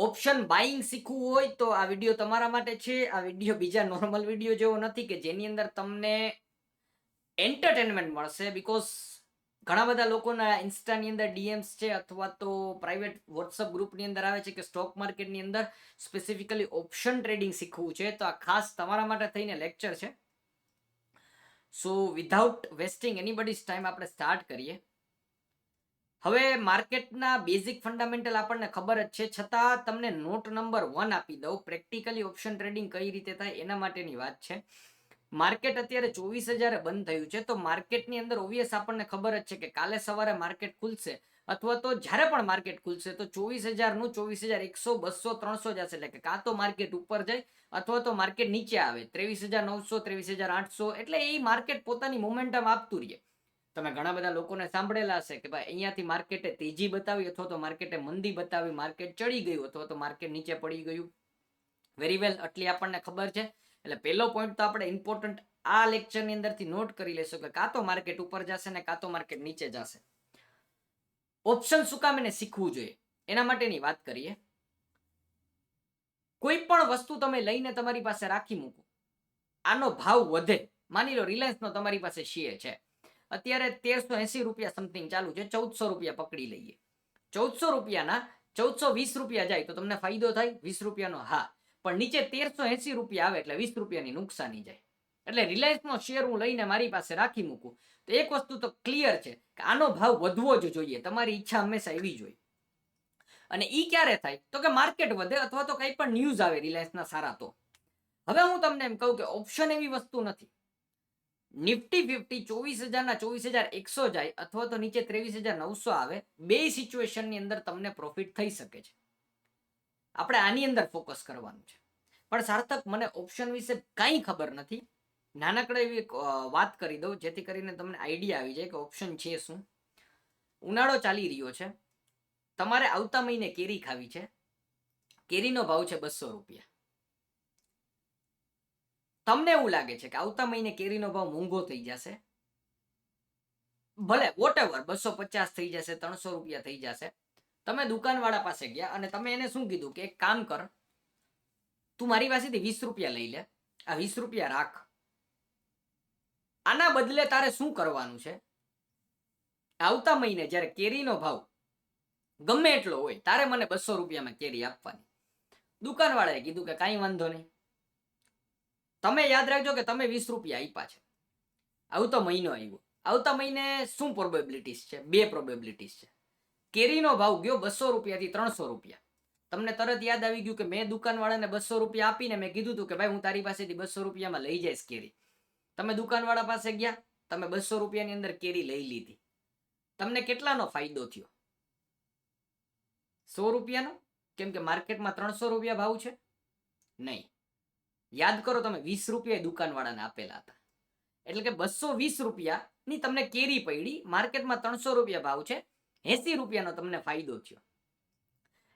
Option buying શીખવું હોય તો આ વિડીયો તમારા માટે છે. આ વિડીયો બીજા નોર્મલ વિડીયો જેવો નથી કે જેની અંદર તમને એન્ટરટેનમેન્ટ મળશે. બીકોઝ ઘણા બધા લોકોના ઇન્સ્ટાની અંદર ડીએમ્સ છે અથવા તો પ્રાઇવેટ વોટ્સઅપ ગ્રુપની અંદર આવે છે કે સ્ટોક માર્કેટની અંદર સ્પેસિફિકલી ઓપ્શન ટ્રેડિંગ શીખવું છે. તો આ ખાસ તમારા માટે થઈને લેક્ચર છે. સો વિધાઉટ વેસ્ટિંગ એનીબડીઝ ટાઈમ આપણે સ્ટાર્ટ કરીએ. હવે માર્કેટના બેઝિક ફંડામેન્ટલ આપણને ખબર જ છે, છતાં તમને નોટ નંબર 1 આપી દઉં. પ્રેક્ટિકલી ઓપ્શન ટ્રેડિંગ કઈ રીતે થાય એના માટેની વાત છે. માર્કેટ અત્યારે 24,000 બંધ થયું છે. તો માર્કેટની અંદર ઓબ્વિયસ આપણને ખબર જ છે કે કાલે સવારે માર્કેટ ખુલશે અથવા તો જ્યારે પણ માર્કેટ ખુલશે તો 24,000 નું 24,100, 200, 300 જશે. એટલે કે કાં તો માર્કેટ ઉપર જાય અથવા તો માર્કેટ નીચે આવે 23,900, 23,800. એટલે એ માર્કેટ પોતાની મોમેન્ટમ આપતું રહે. તમે ઘણા બધા લોકોને સાંભળેલા હશે કે ભાઈ અહીંયાથી માર્કેટે તેજી બતાવી અથવા તો માર્કેટે મંદી બતાવી, માર્કેટ ચડી ગયું અથવા તો માર્કેટ નીચે પડી ગયું. વેરી વેલ, આટલી આપણને ખબર છે. એટલે પહેલો પોઈન્ટ તો આપણે ઇમ્પોર્ટન્ટ આ લેક્ચરની અંદરથી નોટ કરી લેશું કે કાં તો માર્કેટ ઉપર જશે ને કાં તો માર્કેટ નીચે જશે. ઓપ્શન શું કામ એને શીખવું જોઈએ એના માટેની વાત કરીએ. કોઈ પણ વસ્તુ તમે લઈને તમારી પાસે રાખી મૂકો, આનો ભાવ વધે. માની લો રિલાયન્સનો તમારી પાસે શેર છે, અત્યારે 1380 રૂપિયા સમથિંગ ચાલુ છે, 1400 રૂપિયા પકડી લઈએ. 1400 રૂપિયાના 1420 રૂપિયા જાય તો તમને ફાયદો થાય 20 રૂપિયાનો. હા, પણ નીચે 1380 રૂપિયા આવે એટલે 20 રૂપિયાની નુકસાની જાય. એટલે રિલાયન્સનો શેર હું લઈને મારી પાસે રાખી મૂકું તો એક વસ્તુ તો ક્લિયર છે કે આનો ભાવ વધવો જ જોઈએ. તમારી ઈચ્છા હંમેશા એવી જોઈએ. અને ઈ ક્યારે થાય તો કે માર્કેટ વધે અથવા તો કંઈ પણ ન્યૂઝ આવે રિલાયન્સના સારા. તો હવે હું તમને એમ કહું કે ઓપ્શન એવી વસ્તુ નથી. નિફ્ટી 50 24,000 ના 24,100 જાય અથવા તો નીચે 23,900 આવે, બે સિચ્યુએશનની અંદર તમને પ્રોફિટ થઈ શકે છે. આપણે આની અંદર ફોકસ કરવાનું છે. પણ સાર્થક, મને ઓપ્શન વિશે કંઈ ખબર નથી. નાનકડે એવી વાત કરી દઉં જેથી કરીને તમને આઈડિયા આવી જાય કે ઓપ્શન છે શું. ઉનાળો ચાલી રહ્યો છે, તમારે આવતા મહિને કેરી ખાવી છે. કેરીનો ભાવ છે 200 રૂપિયા. તમને એવું લાગે છે કે આવતા મહિને કેરીનો ભાવ મોંઘો થઈ જશે, ભલે વોટેવર 250 થઈ જશે, 300 રૂપિયા થઈ જશે. તમે દુકાનવાળા પાસે ગયા અને તમે એને શું કીધું કે એક કામ કર, તું મારી પાસેથી 20 રૂપિયા લઈ લે, આ 20 રૂપિયા રાખ. આના બદલે તારે શું કરવાનું છે, આવતા મહિને જ્યારે કેરીનો ભાવ ગમે એટલો હોય તારે મને 200 રૂપિયામાં કેરી આપવાની. દુકાનવાળાએ કીધું કે કાંઈ વાંધો નહીં. તમે યાદ રાખજો કે તમે 20 રૂપિયા આપ્યા છે. આવતો મહિનો આવ્યો, આવતા મહિને શું પ્રોબેબિલિટીઝ છે? બે પ્રોબેબિલિટીઝ છે. કેરીનો ભાવ ગયો 200 રૂપિયાથી 300 રૂપિયા. તમને તરત યાદ આવી ગયું કે મેં દુકાનવાળાને 200 રૂપિયા આપીને મેં કીધું હતું કે ભાઈ હું તારી પાસેથી 200 રૂપિયામાં લઈ જઈશ કેરી. તમે દુકાનવાળા પાસે ગયા, તમે 200 રૂપિયાની અંદર કેરી લઈ લીધી. તમને કેટલાનો ફાયદો થયો? 100 રૂપિયાનો. કેમ કે માર્કેટમાં 300 રૂપિયા ભાવ છે? નહીં. યાદ કરો, તમે 20 રૂપિયા દુકાનવાળાને આપેલા હતા. એટલે કે 220 રૂપિયાની તમને કેરી પડી, માર્કેટમાં 300 રૂપિયા ભાવ છે, 80 રૂપિયાનો તમને ફાયદો થયો.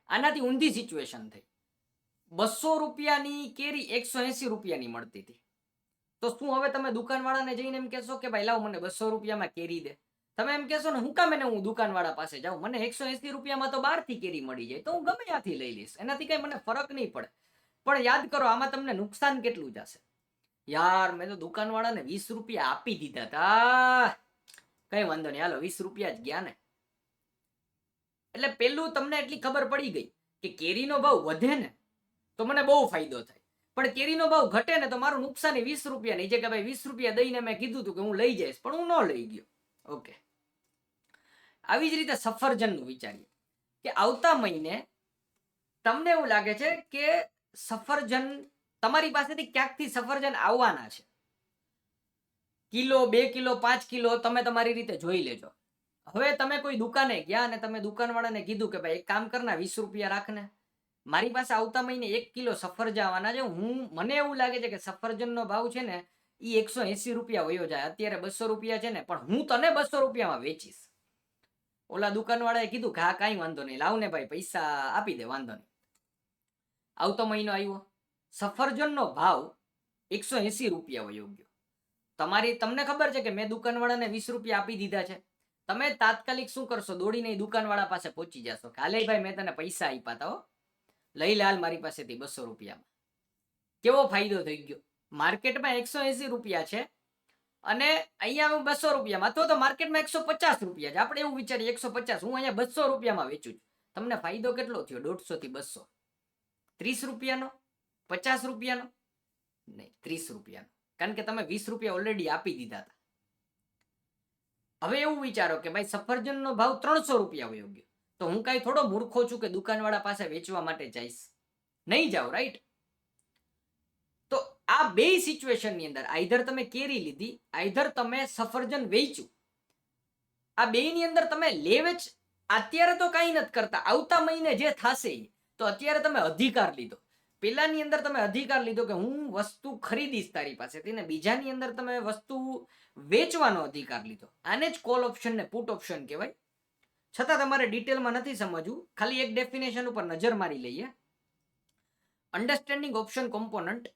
આનાથી ઊંધી સિચ્યુએશન થઈ. 200 રૂપિયાની કેરી 180 રૂપિયાની મળતી હતી. તો શું હવે તમે દુકાનવાળાને જઈને એમ કહેશો કે ભાઈ લાવ મને 200 રૂપિયામાં કેરી દે? તમે એમ કહેશો ને હું કામ એને હું દુકાનવાળા પાસે જાઉં, મને 180 રૂપિયામાં તો બહારથી કેરી મળી જાય તો હું ગમે ત્યાંથી લઈ લઈશ, એનાથી કઈ મને ફરક નહીં પડે. પણ યાદ કરો, આમાં તમને નુકસાન કેટલું જશે? યાર, મેં તો દુકાનવાળાને 20 રૂપિયા આપી દીધા હતા. કઈ વાંધો નહીં, હાલો 20 રૂપિયા જ ગયા ને. એટલે પેલું તમને એટલી ખબર પડી ગઈ કે કેરીનો ભાવ વધે ને તો મને બહુ ફાયદો થાય, પણ કેરીનો ભાવ ઘટે ને તો મારું નુકસાન 20 રૂપિયા નહીં. જે કે ભાઈ 20 રૂપિયા દઈને મેં કીધું હતું કે હું લઈ જઈશ, પણ હું ન લઈ ગયો. ઓકે, આવી જ રીતે સફરજનનું વિચારીએ કે આવતા મહિને તમને એવું લાગે છે કે સફરજન તમારી પાસેથી ક્યાંકથી સફરજન આવવાના છે. કિલો, 2 કિલો, 5 કિલો તમે તમારી રીતે જોઈ લેજો. હવે તમે કોઈ દુકાને ગયા અને તમે દુકાનવાળાને કીધું કે ભાઈ એક કામ કરના 20 રૂપિયા રાખને, મારી પાસે આવતા મહિને 1 કિલો સફરજન આવવાના છે. મને એવું લાગે છે કે સફરજનનો ભાવ છે ને એ 180 રૂપિયા વયો જાય, અત્યારે 200 રૂપિયા છે ને, પણ હું તને 200 રૂપિયામાં વેચીશ. ઓલા દુકાનવાળાએ કીધું કે હા કાંઈ વાંધો નહીં, લાવ ને ભાઈ પૈસા આપી દે, વાંધો નહીં. આવતો મહિનો આવ્યો, સફરજનનો ભાવ 180 રૂપિયા વયો ગયો. તમને ખબર છે કે મેં દુકાનવાળાને 20 રૂપિયા આપી દીધા છે. તમે તાત્કાલિક શું કરશો? દોડીને દુકાનવાળા પાસે પહોંચી જશો કે હાલે ભાઈ મેં તને પૈસા આપ્યા હતા હો, લઈ લે હાલ મારી પાસેથી 200 રૂપિયામાં. કેવો ફાયદો થઈ ગયો? માર્કેટમાં 180 રૂપિયા છે અને અહીંયા હું 200 રૂપિયામાં, અથવા તો માર્કેટમાં 150 રૂપિયા છે. આપણે એવું વિચારીએ 150, હું અહીંયા 200 રૂપિયામાં વેચું છું. તમને ફાયદો કેટલો થયો? 150 થી 200, 30 રૂપિયાનો, 50 રૂપિયાનો? નહીં, 30 રૂપિયાનો. કારણ કે તમે 20 રૂપિયા ઓલરેડી આપી દીધા હતા. હવે એવું વિચારો કે ભાઈ સફરજનનો ભાવ 300 રૂપિયા વયો ગયો, તો હું કાંઈ થોડો મૂર્ખો છું કે દુકાનવાળા પાસે વેચવા માટે જઈશ? નહીં જાવ, રાઈટ? તો આ બે સિચ્યુએશનની અંદર આઈધર તમે કેરી લીધી, આઈધર તમે સફરજન વેચ્યું. આ બેની અંદર તમે લે વેચ અત્યારે તો કાંઈ નથી કરતા, આવતા મહિને જે થશે તો અત્યારે તમે અધિકાર લીધો. પેલાની અંદર તમે અધિકાર લીધો કે હું વસ્તુ ખરીદીશ તારી પાસેથી, ને બીજાની અંદર તમે વસ્તુ વેચવાનો અધિકાર લીધો. આને જ કોલ ઓપ્શન ને પુટ ઓપ્શન કહેવાય. છતાં તમારે ડિટેલમાં નથી સમજવું, ખાલી એક ડેફિનેશન ઉપર નજર મારી લઈએ. Understanding option component.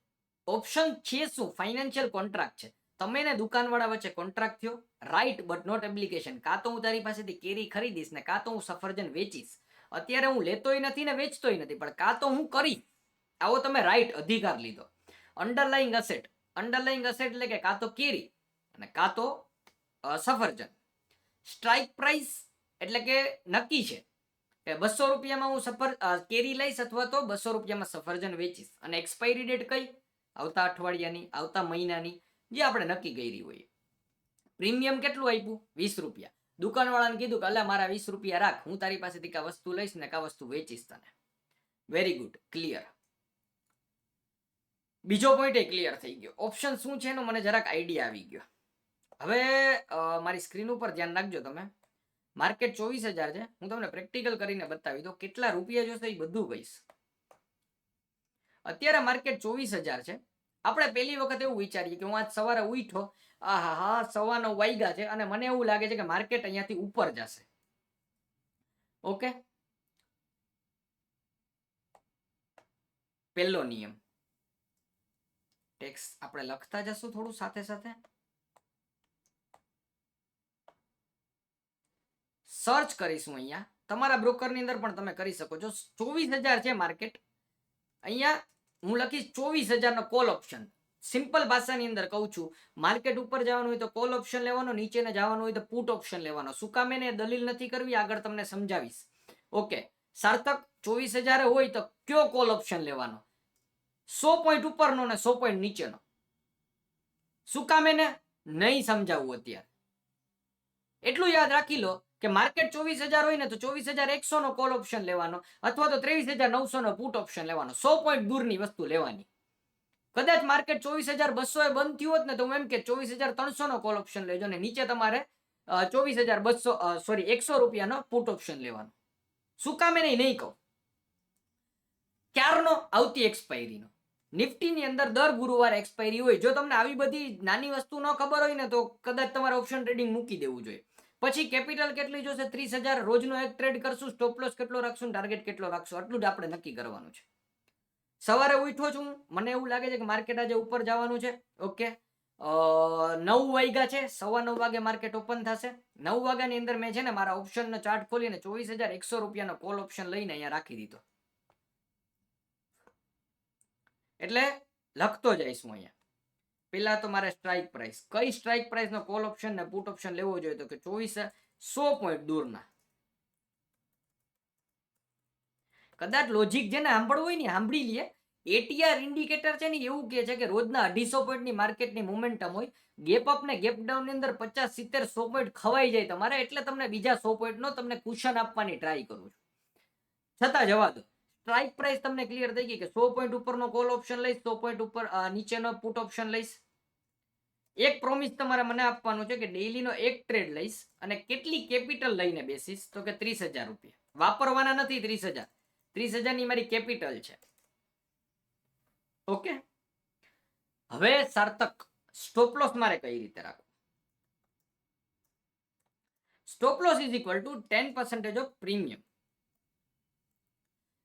ઓપ્શન છે શું? ફાઇનાન્શિયલ કોન્ટ્રાક્ટ છે. તમે ને દુકાનવાળા વચ્ચે કોન્ટ્રાક્ટ થયો, રાઈટ બટ નોટ એપ્લિકેશન. કાં તો હું તારી પાસેથી કેરી ખરીદીશ ને કાં તો હું સફરજન વેચીશ. અત્યારે હું લેતોય નથી ને વેચતોય નથી, પણ કાં તો હું કરીશ. આવો તમે રાઈટ અધિકાર લીધો. અંડરલાઈંગ અસેટ. અંડરલાઈંગ અસેટ એટલે કે કાં તો કેરી અને કાં તો સફરજન. સ્ટ્રાઇક પ્રાઇસ એટલે કે નક્કી છે કે 200 રૂપિયામાં હું કેરી લઈશ અથવા તો 200 રૂપિયામાં સફરજન વેચીશ. અને એક્સપાયરી ડેટ કઈ? આવતા અઠવાડિયાની, આવતા મહિનાની, જે આપણે નક્કી કરી હોય. પ્રીમિયમ કેટલું આપ્યું? 20 રૂપિયા. દુકાનવાળાને કીધું કે અલા મારા 20 રૂપિયા રાખ, હું તારી પાસેથી કા વસ્તુ લઈશ ને કા વસ્તુ વેચીશ તને. Very good, clear. બીજો પોઈન્ટ એ ક્લિયર થઈ ગયો. ઓપ્શન શું છે એનો મને જરાક આઈડિયા આવી ગયો. હવે મારી સ્ક્રીન ઉપર ધ્યાન રાખજો તમે. માર્કેટ 24,000 છે. હું તમને પ્રેક્ટિકલ કરીને બતાવી દઉં. કેટલા રૂપિયા જોશે એ બધું કહીશ. અત્યારે માર્કેટ 24,000 છે. આપણે પહેલી વખત એવું વિચારીએ કે હું આજ સવારે ઉઠ્યો, હા 9:15 વાગ્યા છે અને મને એવું લાગે છે કે માર્કેટ અહીંયાથી ઉપર જશે. ઓકે, પહેલો નિયમ. ટેક્સ આપણે લખતા જશું થોડું સાથે સાથે. સર્ચ કરીશું અહીંયા. તમારા બ્રોકરની અંદર પણ તમે કરી શકો છો. 24,000 છે માર્કેટ. અહીંયા હું લખીશ 24,000 નો કોલ ઓપ્શન. સિમ્પલ ભાષાની અંદર કહું છું, માર્કેટ ઉપર જવાનું હોય તો કોલ ઓપ્શન લેવાનો, નીચે જવાનું હોય તો પુટ ઓપ્શન લેવાનો. શું કામ એને દલીલ નથી કરવી, આગળ તમને સમજાવીશ. ઓકે, સાર્થક 24,000 હોય તો કયો કોલ ઓપ્શન લેવાનો? 100 પોઈન્ટ ઉપરનો ને 100 પોઈન્ટ નીચેનો. શું કામ એને નહીં સમજાવવું અત્યારે? એટલું યાદ રાખી લો કે માર્કેટ 24,000 હોય ને તો 24,100 નો કોલ ઓપ્શન લેવાનો, અથવા તો 23,900 નો પુટ ઓપ્શન લેવાનો. 100 પોઈન્ટ દૂરની વસ્તુ લેવાની. કદાચ માર્કેટ 24,200 એ બંધ થયું હોત ને તો હું એમ કે 24,300 નો કોલ ઓપ્શન લેજો ને નીચે તમારે 100 રૂપિયાનો પુટ ઓપ્શન લેવાનો. શું કામ એને નહીં કહું? ક્યારનો? આવતી એક્સપાયરીનો. નિફ્ટીની અંદર દર ગુરુવારે એક્સપાયરી હોય. જો તમને આવી બધી નાની વસ્તુ ન ખબર હોય ને તો કદાચ તમારે ઓપ્શન ટ્રેડિંગ મૂકી દેવું જોઈએ. પછી કેપિટલ કેટલી જોશે? 30,000. રોજનો એક ટ્રેડ કરશું, સ્ટોપ લોસ કેટલો રાખશું, ટાર્ગેટ કેટલો રાખશું, આટલું જ આપણે નક્કી કરવાનું છે. સવારે ઉઠ્યો છું, મને એવું લાગે છે કે માર્કેટ આજે ઉપર જવાનું છે. ઓકે, 9 વાગ્યા છે, 9:15 વાગે માર્કેટ ઓપન થશે. 9 વાગ્યાની અંદર મેં છે ને મારા ઓપ્શનનો ચાર્ટ ખોલીને 24,100 રૂપિયાનો કોલ ઓપ્શન લઈને અહીંયા રાખી દીધો. એટલે લખતો જઈશ હું અહીંયા. પેલા તો મારે સ્ટ્રાઇક પ્રાઇસ, કઈ સ્ટ્રાઇક પ્રાઇસ નો કોલ ઓપ્શન ને પુટ ઓપ્શન લેવો જોઈએ તો કે 100 પોઈન્ટ દૂરના. કદાચ લોજિક જેને સાંભળવું હોય ને સાંભળી લે. એટીઆર ઇન્ડિકેટર છે ને એવું કહે છે કે રોજના 250 પોઈન્ટની માર્કેટની મોમેન્ટમ હોય. ગેપ અપ ને ગેપ ડાઉન ની અંદર 50, 70, 100 પોઈન્ટ ખવાઈ જાય તમારે. એટલે તમને બીજા 100 પોઈન્ટ નો તમને કુશન આપવાની ટ્રાય કરું છું. છતાં જવા દો. સ્ટ્રાઇક પ્રાઇસ તમને ક્લિયર થઈ ગઈ કે 100 પોઈન્ટ ઉપરનો કોલ ઓપ્શન લઈશ, 100 પોઈન્ટ ઉપર નીચેનો પુટ ઓપ્શન લઈશ. એક પ્રોમિસ તમારે મને આપવાનું છે કે ડેઈલીનો એક ટ્રેડ લઈશ અને કેટલી કેપિટલ લઈને બેસીશ તો કે 30,000 રૂપિયા. વાપરવાના નથી 30,000. 30,000 ની મારી કેપિટલ છે. ઓકે, હવે સાર્થક સ્ટોપ લોસ મારે કઈ રીતે રાખવું? Stop loss is equal to 10% of premium.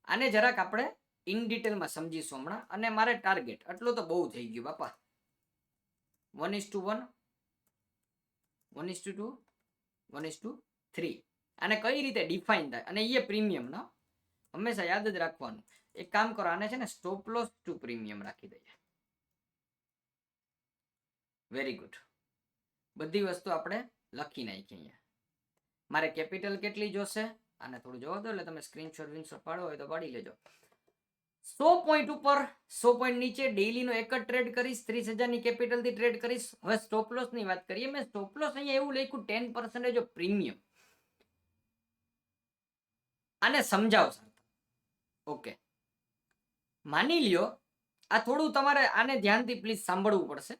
આને જરાક આપણે ઇન ડિટેલમાં સમજીશું હમણાં. અને મારે ટાર્ગેટ આટલું તો બહુ થઈ ગયું બાપા. 1:1, 1:2, 1:3. આને કઈ રીતે ડિફાઇન થાય? અને એ પ્રીમિયમ નો હંમેશા યાદ જ રાખવાનું. એક કામ કરો, આને છે ને સ્ટોપ લોસ ટુ પ્રીમિયમ રાખી દઈએ. Very good. બધી વસ્તુ આપણે લખી નાખી અહીંયા. મારે કેપિટલ કેટલી જોશે આને થોડું જોવા દો, એટલે તમે સ્ક્રીનશોટ વિનશોટ પાડો હોય તો પાડી લેજો. 100 પોઈન્ટ ઉપર 100 પોઈન્ટ નીચે ડેઈલીનો એક જ ટ્રેડ કરીશ, 30,000 ની કેપિટલ થી ટ્રેડ કરીશ. હવે સ્ટોપ લોસ ની વાત કરીએ. મેં સ્ટોપ લોસ અહીંયા એવું લખ્યું 10% ઓફ પ્રીમિયમ. આને સમજાવો સર. ઓકે, માની લ્યો આ થોડું તમારે આને ધ્યાનથી પ્લીઝ સાંભળવું પડશે.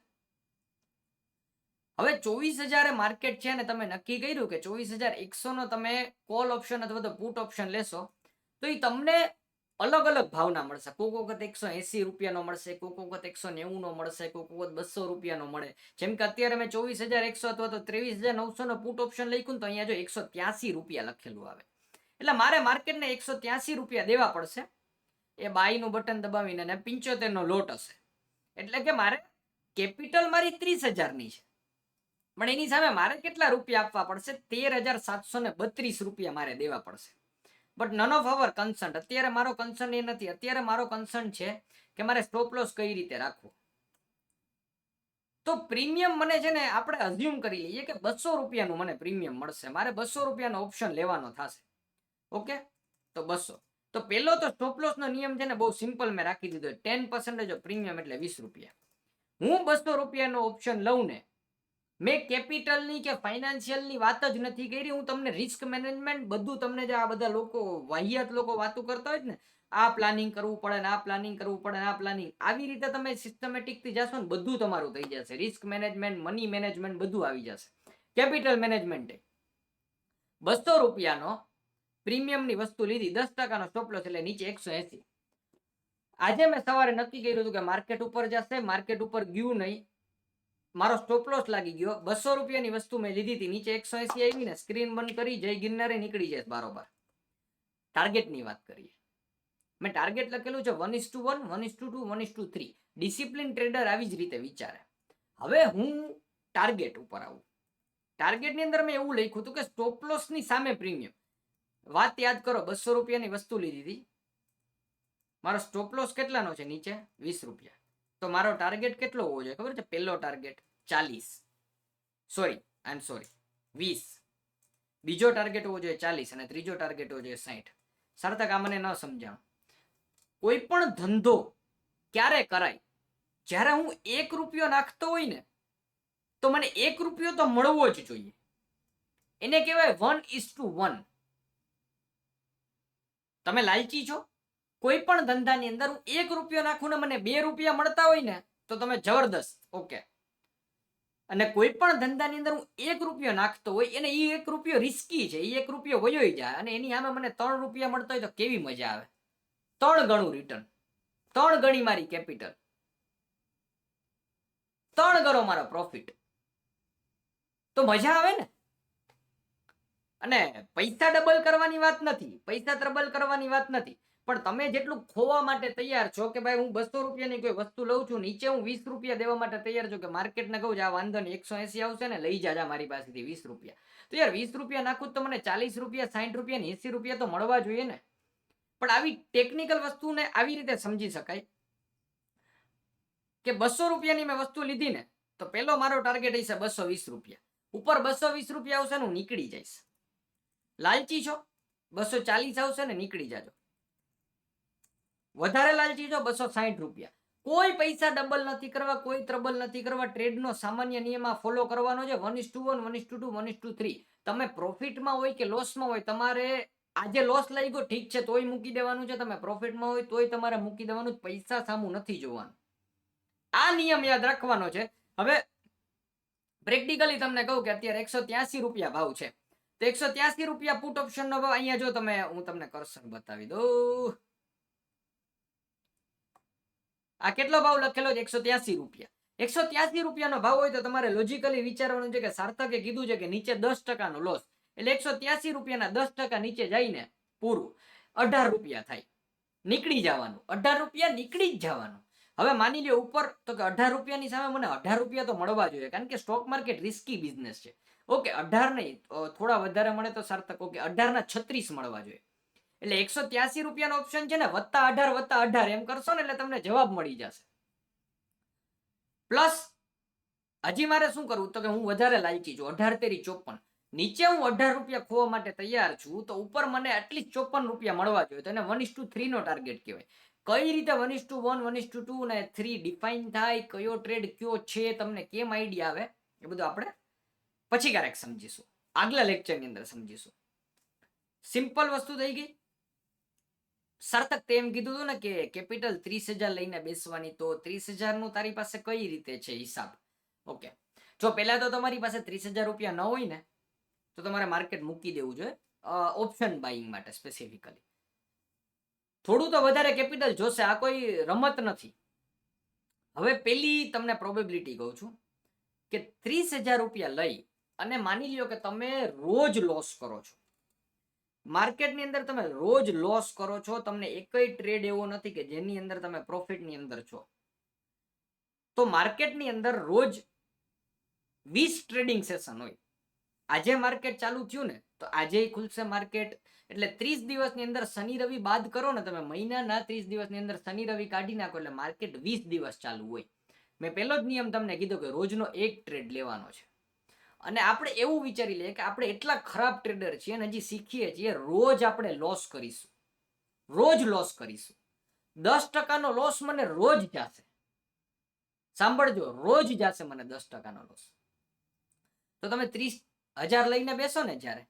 હવે 24,000 માર્કેટ છે અને તમે નક્કી કર્યું કે 24,100 નો તમે કોલ ઓપ્શન અથવા તો પુટ ઓપ્શન લેશો તો એ તમને અલગ અલગ ભાવના મળશે. કોઈક વખત 180 રૂપિયાનો મળશે, કોઈક વખત 190 નો મળશે, કોઈક વખત 200 રૂપિયાનો મળે. જેમ કે અત્યારે મેં 24,100 અથવા તો 23,900 નો પુટ ઓપ્શન લખ્યું તો અહીંયા જો 183 રૂપિયા લખેલું આવે. એટલે મારે માર્કેટને 183 રૂપિયા દેવા પડશે. એ બાયનું બટન દબાવીને 75 નો લોટ હશે. એટલે કે મારે કેપિટલ મારી 30,000 ની છે, પણ એની સામે મારે કેટલા રૂપિયા આપવા પડશે? 13,732 રૂપિયા મારે દેવા પડશે. But none of our concern. અત્યારે મારો કન્સર્ન એ નથી. અત્યારે મારો કન્સર્ન છે કે મારે સ્ટોપ લોસ કઈ રીતે રાખવો. તો પ્રીમિયમ મને છે ને આપણે અઝ્યુમ કરી લઈએ કે 200 રૂપિયાનું મને પ્રીમિયમ મળશે. મારે 200 રૂપિયાનો ઓપ્શન લેવાનો થશે. ઓકે, તો 200. તો પહેલો તો સ્ટોપ લોસ નો નિયમ છે ને બહુ સિમ્પલ મેં રાખી દીધો. 10% ઓફ પ્રીમિયમ એટલે 20 રૂપિયા. હું 200 રૂપિયાનો ઓપ્શન લઉં ને, મેં કેપિટલની કે ફાઇનાન્શિયલની વાત જ નથી કરી. હું તમને રિસ્ક મેનેજમેન્ટ બધું તમને જે આ બધા લોકો વાહિયાત લોકો વાતો કરતા હોય ને, આ પ્લાનિંગ કરવું પડે ને આ પ્લાનિંગ કરવું પડે ને આ પ્લાનિંગ, આવી રીતે તમે સિસ્ટમેટિકથી જશો ને બધું તમારું થઈ જશે. રિસ્ક મેનેજમેન્ટ, મની મેનેજમેન્ટ બધું આવી જશે. Capital management. 200 રૂપિયાનો પ્રીમિયમની વસ્તુ લીધી, 10% સ્ટોપ લોસ એટલે નીચે 180. આજે મેં સવારે નક્કી કર્યું હતું કે માર્કેટ ઉપર જશે, માર્કેટ ઉપર ગયું નહીં, મારો સ્ટોપ લોસ લાગી ગયો. 200 રૂપિયાની વસ્તુ મેં લીધી હતી, નીચે 180 આવી ને સ્ક્રીન બંધ કરી જય ગિરનારે નીકળી જાય બારોબાર. ટાર્ગેટની વાત કરીએ. મેં ટાર્ગેટ લખેલું છે 1:1, 1:2, 1:3. ડિસિપ્લિન ટ્રેડર આવી જ રીતે વિચારે. હવે હું ટાર્ગેટ ઉપર આવું. ટાર્ગેટની અંદર મેં એવું લખ્યું હતું કે સ્ટોપ લોસની સામે પ્રીમિયમ. વાત યાદ કરો, 200 રૂપિયાની વસ્તુ લીધી હતી. મારો સ્ટોપ લોસ કેટલાનો છે? નીચે 20 રૂપિયા. તો મારો ટાર્ગેટ કેટલો હોવો જોઈએ ખબર છે? પહેલો ટાર્ગેટ 40, સોરી 20. બીજો ટાર્ગેટ હોવો જોઈએ 40 અને ત્રીજો ટાર્ગેટ હોવો જોઈએ 60. સાર્થક, આ મને ન સમજાણું. કોઈ પણ ધંધો ક્યારે કરાય? જ્યારે હું 1 રૂપિયો નાખતો હોય ને તો મને 1 રૂપિયો તો મળવો જ જોઈએ. એને કહેવાય 1:1. તમે લાલચી છો? કોઈ પણ ધંધાની અંદર હું 1 રૂપિયો નાખું ને મને 2 રૂપિયા મળતા હોય ને તો તમે જબરદસ્ત. ઓકે. અને કોઈ પણ ધંધાની અંદર હું 1 રૂપિયો નાખતો હોય એને એ 1 રૂપિયો રિસ્કી છે, એ 1 રૂપિયો વયો જાય અને એની સામે મને 3 રૂપિયા મળતા હોય તો કેવી મજા આવે? 3 ગણું રિટર્ન, 3 ગણી મારી કેપિટલ, 3 ગણો મારો પ્રોફિટ. તો મજા આવે ને? અને પૈસા ડબલ કરવાની વાત નથી, પૈસા ત્રબલ કરવાની વાત નથી, પણ તમે જેટલું ખોવા માટે તૈયાર છો કે ભાઈ હું 200 રૂપિયાની કોઈ વસ્તુ લઉં છું, નીચે હું 20 રૂપિયા દેવા માટે તૈયાર છું કે માર્કેટને કહું આ વાંધો નહીં 180 આવશે ને લઈ જા મારી પાસેથી 20 રૂપિયા. તો યાર 20 રૂપિયા નાખું તો મને 40 રૂપિયા, 60 રૂપિયા, 80 રૂપિયા તો મળવા જોઈએ ને. પણ આવી ટેકનિકલ વસ્તુને આવી રીતે સમજી શકાય કે 200 રૂપિયાની મેં વસ્તુ લીધી ને તો પહેલો મારો ટાર્ગેટ હશે 220 રૂપિયા. ઉપર 220 રૂપિયા આવશે ને હું નીકળી જઈશ. લાલચી છો? 240 આવશે ને નીકળી જાજો. વધારે લાલચી છો? 260 રૂપિયા. કોઈ પૈસા ડબલ નથી કરવા, કોઈ ત્રબલ નથી કરવા. ટ્રેડનો સામાન્ય નિયમ આ ફોલો કરવાનો છે. 1:1, 1:2, 1:3. તમે પ્રોફિટમાં હોય કે લોસમાં હોય, તમારે આજે લોસ લઈ ગયો ઠીક છે તોય મૂકી દેવાનું છે, તમે પ્રોફિટમાં હોય તોય તમારે મૂકી દેવાનું. પૈસા સામું નથી જોવાનું. આ નિયમ યાદ રાખવાનો છે. હવે પ્રેક્ટિકલી તમને કહું કે અત્યારે 183 રૂપિયા ભાવ છે, તો 183 રૂપિયા પુટ ઓપ્શન નો ભાવ અહીંયા જો તમે, હું તમને કર્સર બતાવી દઉં. આ કેટલો ભાવ લખેલો છે? 183 રૂપિયા. 183 રૂપિયાનો ભાવ હોય તો તમારે લોજિકલી વિચારવાનું છે કે સાર્થકે કીધું છે કે નીચે 10% નો લોસ, એટલે 183 રૂપિયાના 10% નીચે જઈને પૂરું 18 રૂપિયા થાય. નીકળી જવાનું. 18 રૂપિયા નીકળી જ જવાનું. હવે માની લો ઉપર તો કે 18 રૂપિયાની સામે મને 18 રૂપિયા તો મળવા જોઈએ, કારણ કે સ્ટોક માર્કેટ રિસ્કી બિઝનેસ છે. ઓકે, 18 નહીં, થોડા વધારે મળે તો સાર્થક. ઓકે, 18 ના 36 મળવા જોઈએ. એટલે 183 રૂપિયાનો ઓપ્શન છે ને +18 એમ કરશો ને એટલે તમને જવાબ મળી જશે. પ્લસ હજી મારે શું કરવું તો કે હું વધારે લાલચી છું. 18×3 = 54. નીચે હું 18 રૂપિયા ખોવા માટે તૈયાર છું તો ઉપર મને એટલીસ્ટ 54 રૂપિયા મળવા જોઈએ. તો એને 1:3 નો ટાર્ગેટ કહેવાય. કઈ રીતે 1:1 1:2 ને 3 ડિફાઇન થાય, કયો ટ્રેડ કયો છે, તમને કેમ આઈડિયા આવે, એ બધું આપણે પછી ક્યારેક સમજીશું, આગલા લેક્ચરની અંદર સમજીશું. સિમ્પલ વસ્તુ થઈ ગઈ. સાર્થક તે એમ કીધું હતું ને કે કેપિટલ 30,000 લઈને બેસવાની, તો 30,000 નું તારી પાસે કઈ રીતે છે હિસાબ? ઓકે, જો પહેલા તો તમારી પાસે 30,000 રૂપિયા ન હોય ને તો તમારે માર્કેટ મૂકી દેવું જોઈએ ઓપ્શન બાઇંગ માટે સ્પેસિફિકલી. થોડું તો વધારે કેપિટલ જોશે, આ કોઈ રમત નથી. હવે પેલી તમને પ્રોબેબિલિટી કહું છું કે 30,000 રૂપિયા લઈ અને માની લ્યો કે તમે રોજ લોસ કરો છો. માર્કેટની અંદર તમે રોજ લોસ કરો છો, તમને એકય ટ્રેડ એવો નથી કે જેની અંદર તમે પ્રોફિટની અંદર છો. તો માર્કેટની અંદર રોજ 20 ટ્રેડિંગ સેશન હોય. આજે માર્કેટ ચાલુ થયું ને તો આજે ખુલશે માર્કેટ, એટલે 30 દિવસની અંદર શનિ રવિ બાદ કરો ને તમે, મહિનાના 30 દિવસની અંદર શનિ રવિ કાઢી નાખો એટલે માર્કેટ 20 દિવસ ચાલુ હોય. મેં પહેલો જ નિયમ તમને કીધો કે રોજનો એક ટ્રેડ લેવાનો છે. અને આપણે એવું વિચારી લઈએ કે આપણે એટલા ખરાબ ટ્રેડર છીએ અને હજી શીખીએ છીએ, રોજ આપણે લોસ કરીશું, રોજ લોસ કરીશું. 10% નો લોસ મને રોજ જશે. સાંભળજો, રોજ જશે મને 10% નો લોસ. તો તમે 30,000 લઈને બેસો ને જ્યારે,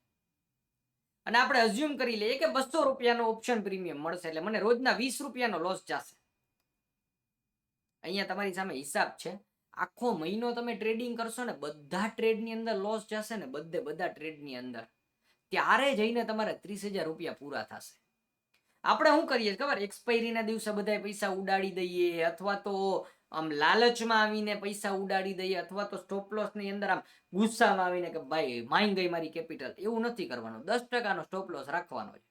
અને આપણે અઝ્યુમ કરી લઈએ કે 200 રૂપિયાનો ઓપ્શન પ્રીમિયમ મળશે એટલે મને રોજના 20 રૂપિયાનો લોસ જશે. અહીંયા તમારી સામે હિસાબ છે. આખો મહિનો તમે ટ્રેડિંગ કરશો ને, બધા ટ્રેડની અંદર લોસ જશે ને, બધા ટ્રેડની અંદર, ત્યારે જઈને તમારે 30,000 રૂપિયા પૂરા થશે. આપણે શું કરીએ ખબર, એક્સપાયરીના દિવસે બધા પૈસા ઉડાડી દઈએ, અથવા તો આમ લાલચમાં આવીને પૈસા ઉડાડી દઈએ, અથવા તો સ્ટોપ લોસ ની અંદર આમ ગુસ્સામાં આવીને કે ભાઈ માઈ ગઈ મારી કેપિટલ. એવું નથી કરવાનું. 10% નો સ્ટોપ લોસ રાખવાનો છે.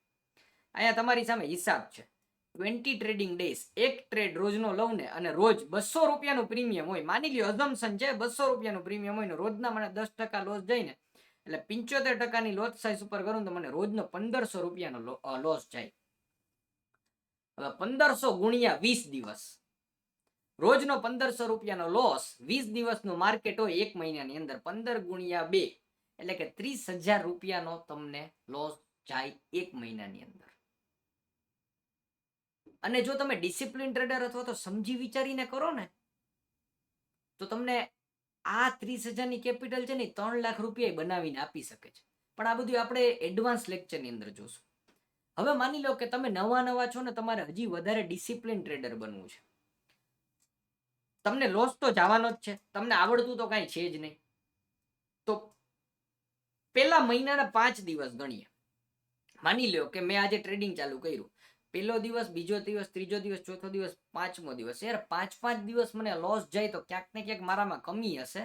અહીંયા તમારી સામે હિસાબ છે. 20 ટ્રેડિંગ ડેઝ, એક ટ્રેડ રોજનો લઉં ને અને રોજ 200 રૂપિયાનું પ્રીમિયમ હોય, માની લ્યો અઝમ્પશન છે 200 રૂપિયાનું પ્રીમિયમ હોય ને રોજના મને 10% લોસ જાય ને, એટલે 75%ની લોટ સાઇઝ ઉપર કરું તો મને રોજનો 1,500 રૂપિયાનો લોસ જાય. હવે 1,500 ગુણ્યા 20 દિવસ, રોજનો 1,500 રૂપિયાનો લોસ, 20 દિવસનું માર્કેટ હોય એક મહિનાની અંદર, 15 ગુણ્યા 2 એટલે કે 30,000 રૂપિયાનો તમને લોસ જાય એક મહિનાની અંદર. અને જો તમે ડિસિપ્લિન ટ્રેડર અથવા તો સમજી વિચારીને કરો ને તો તમને આ 30,000 ની કેપિટલ છે ને 3 લાખ રૂપિયા બનાવીને આપી શકે છે. પણ આ બધું આપણે એડવાન્સ લેક્ચરની અંદર જોશું. હવે માની લો કે તમે નવા છો ને, તમારે હજી વધારે ડિસિપ્લિન ટ્રેડર બનવું છે. તમને લોસ તો જવાનો જ છે, તમને આવડતું તો કાંઈ છે જ નહીં. તો પેલા મહિનાના 5 દિવસ ગણીએ. માની લો કે મેં આજે ટ્રેડિંગ ચાલુ કર્યું, પહેલો દિવસ, બીજો દિવસ, ત્રીજો દિવસ, ચોથો દિવસ, પાંચમો દિવસ. યાર 5 દિવસ મને લોસ જાય તો ક્યાંક ને ક્યાંક મારામાં કમી હશે,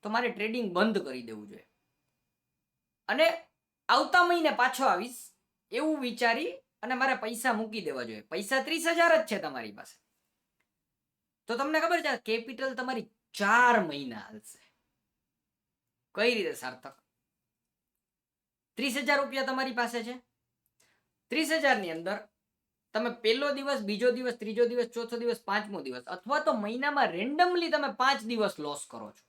તો મારે ટ્રેડિંગ બંધ કરી દેવું જોઈએ અને આવતા મહિને પાછો આવીશ એવું વિચારી અને મારે પૈસા મૂકી દેવા જોઈએ. પૈસા 30,000 જ છે તમારી પાસે, તો તમને ખબર છે કેપિટલ તમારી 4 મહિના હાલશે. કઈ રીતે સાર્થક? 30,000 રૂપિયા તમારી પાસે છે. 30,000 ની અંદર તમે પહેલો દિવસ, બીજો દિવસ, ત્રીજો દિવસ, ચોથો દિવસ, પાંચમો દિવસ, અથવા તો મહિનામાં રેન્ડમલી તમે 5 દિવસ લોસ કરો છો,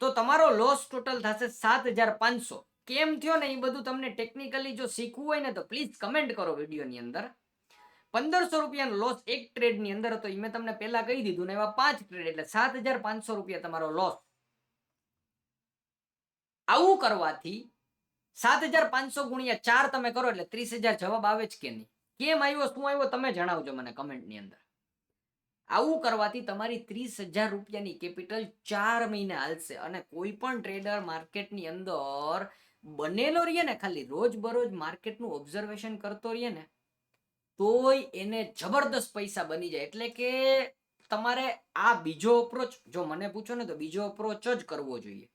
તો તમારો લોસ ટોટલ થશે 7,500. કેમ થયો ને એ બધું તમને ટેકનિકલી જો શીખવું હોય ને તો પ્લીઝ કમેન્ટ કરો વિડીયોની અંદર. 1,500 રૂપિયાનો લોસ એક ટ્રેડ ની અંદર હતો, એ મેં તમને પહેલા કહી દીધું ને, એવા 5 ટ્રેડ એટલે 7,500 રૂપિયા તમારો લોસ. આવું કરવાથી 7,500 ગુણ્યા 4 તમે કરો એટલે 30,000 જવાબ આવે જ કે નહીં? કેમ આવ્યો, શું આવ્યો, તમે જણાવજો મને કમેન્ટની અંદર. આવું કરવાથી તમારી 30,000 રૂપિયાની કેપિટલ 4 મહિના હાલશે. અને કોઈ પણ ટ્રેડર માર્કેટની અંદર બનેલો રહીએ ને, ખાલી રોજ બરોજ માર્કેટનું ઓબ્ઝર્વેશન કરતો રહીએ ને, તોય એને જબરદસ્ત પૈસા બની જાય. એટલે કે તમારે આ બીજો અપ્રોચ, જો મને પૂછો ને તો બીજો અપ્રોચ જ કરવો જોઈએ.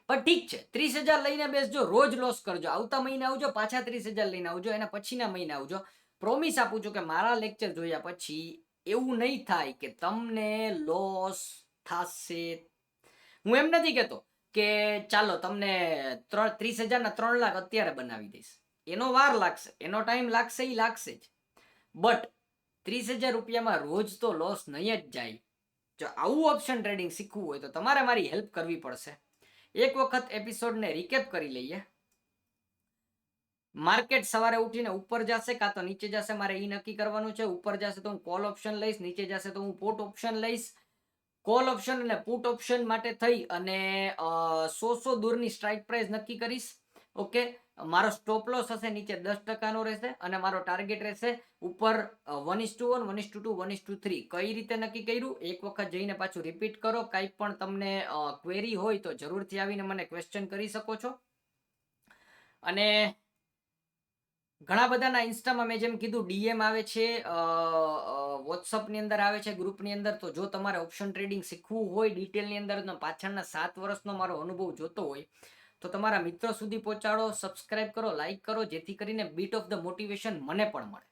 પણ ઠીક છે, 30,000 લઈને બેસજો, રોજ લોસ કરજો, આવતા મહિને આવજો, પાછા 30,000 લઈને આવજો, એના પછીના મહિને આવજો. પ્રોમિસ આપું છું કે મારા લેક્ચર જોયા પછી એવું નહીં થાય કે તમને લોસ થશે. હું એમ નથી કહેતો કે ચાલો તમને 30,000 ના 3 લાખ અત્યારે બનાવી દઈશ. એનો વાર લાગશે, એનો ટાઈમ લાગશે, એ લાગશે જ, બટ 30,000 રૂપિયામાં રોજ તો લોસ નહીં જ જાય. જો આવું ઓપ્શન ટ્રેડિંગ શીખવું હોય તો તમારે મારી હેલ્પ કરવી પડશે. એક વખત એપિસોડને રિકેપ કરી લઈએ. માર્કેટ સવારે ઉઠીને ઉપર જશે કાં તો નીચે જશે, મારે એ નક્કી કરવાનું છે. ઉપર જશે તો હું કોલ ઓપ્શન લઈશ, નીચે જશે તો હું પુટ ઓપ્શન લઈશ. કોલ ઓપ્શન અને પુટ ઓપ્શન માટે થઈ અને 100 દૂરની સ્ટ્રાઇક પ્રાઇસ નક્કી કરીશ. ઓકે, મારો સ્ટોપ લોસ હશે નીચે 10% રહેશે અને મારો ટાર્ગેટ રહેશે ઉપર 1:1, 1:2, 1:3. કઈ રીતે નક્કી કર્યું એક વખત જઈને પાછું રિપીટ કરો. કંઈ પણ તમને ક્વેરી હોય તો જરૂરથી આવીને મને ક્વેશ્ચન કરી શકો છો. અને ઘણા બધાના ઇન્સ્ટામાં મેં જેમ કીધું ડીએમ આવે છે, વોટ્સઅપની અંદર આવે છે, ગ્રુપની અંદર. તો જો તમારે ઓપ્શન ટ્રેડિંગ શીખવું હોય ડિટેલની અંદર, પાછળના 7 વર્ષનો મારો અનુભવ જોતો હોય તો તમારા મિત્રો સુધી પહોંચાડો, સબસ્ક્રાઇબ કરો, લાઇક કરો, જેથી કરીને બીટ ઓફ ધ મોટિવેશન મને પણ મળે.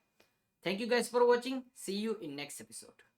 Thank you guys for watching. C you in next episode.